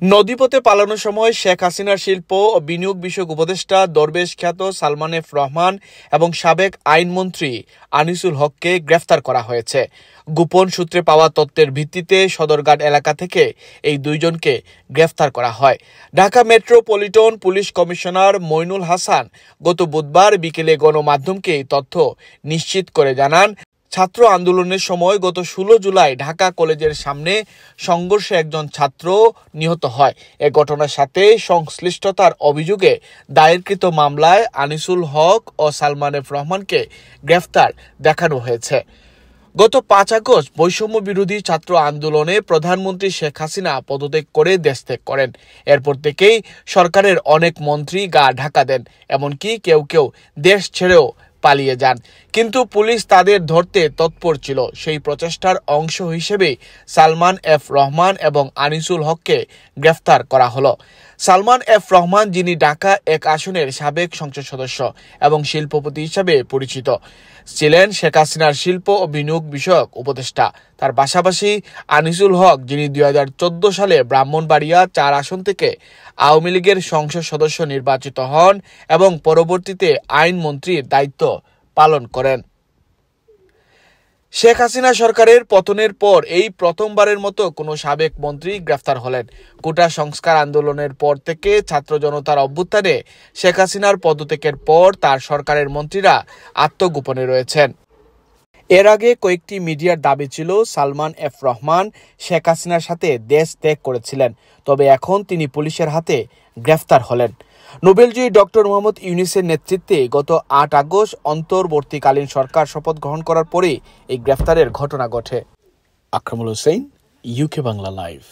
নদীপথে পালানোর সময় শেখ হাসিনার শিল্প ও বিনিয়োগ বিষয়ক উপদেষ্টা দরবেশ খ্যাত সালমান এফ রহমান এবং সাবেক আইনমন্ত্রী আনিসুল হককে গ্রেফতার করা হয়েছে। গোপন সূত্রে পাওয়া তথ্যের ভিত্তিতে সদরঘাট এলাকা থেকে এই দুইজনকে গ্রেফতার করা হয়। Dhaka metropolitan police commissioner Moinul Hasan গত বুধবার বিকেলে গণমাধ্যমকে এই তথ্য নিশ্চিত করে জানান, ছাত্র আন্দোলনের সময় গত 16 জুলাই ঢাকা কলেজের সামনে সংঘর্ষে একজন ছাত্র নিহত হয়। এ ঘটনার সাথে সংশ্লিষ্টতার অভিযোগে দায়েরকৃত মামলায় আনিসুল হক ও সালমান এফ রহমানকে গ্রেফতার দেখানো হয়েছে। গত 5 আগস্ট বৈষম্য বিরোধী ছাত্র আন্দোলনে প্রধানমন্ত্রী শেখ হাসিনা পদত্যাগ করে দেশ ত্যাগ করেন। এরপর থেকেই সরকারের অনেক মন্ত্রী গা ঢাকা দেন, এমনকি কেউ কেউ দেশ ছেড়েও পালিয়ে যান, কিন্তু পুলিশ তাদের ধরতে তৎপর ছিল। সেই প্রচেষ্টার অংশ হিসেবে সালমান এফ রহমান এবং আনিসুল হককে গ্রেফতার করা হলো। সালমান এফ রহমান, যিনি ঢাকা 1 আসনের সাবেক সংসদ সদস্য এবং শিল্পপতি হিসাবে পরিচিত, ছিলেন শেখ হাসিনার শিল্প ও বিনিয়োগ বিষয়ক উপদেষ্টা। তার পাশাপাশি আনিসুল হক, যিনি 2014 সালে ব্রাহ্মণবাড়িয়া 4 আসন থেকে আওয়ামী লীগের সংসদ সদস্য নির্বাচিত হন এবং পরবর্তীতে আইনমন্ত্রীর দায়িত্ব পালন করেন। শেখ হাসিনা সরকারের পতনের পর এই প্রথমবারের মতো কোনো সাবেক মন্ত্রী গ্রেফতার হলেন। কোটা সংস্কার আন্দোলনের পর থেকে ছাত্র জনতার অভ্যুত্থানে শেখ হাসিনার পদত্যাগের পর তার সরকারের মন্ত্রীরা আত্মগোপনে রয়েছেন। এর আগে কয়েকটি মিডিয়ার দাবি ছিল সালমান এফ রহমান শেখ হাসিনার সাথে দেশ ত্যাগ করেছিলেন, তবে এখন তিনি পুলিশের হাতে গ্রেফতার হলেন। নোবেলজয়ী ডক্টর মোহাম্মদ ইউনূসের নেতৃত্বে গত 8 আগস্ট অন্তর্বর্তীকালীন সরকার শপথ গ্রহণ করার পরেই এই গ্রেফতারের ঘটনা ঘটে। Akramul Hossain, UK Bangla live.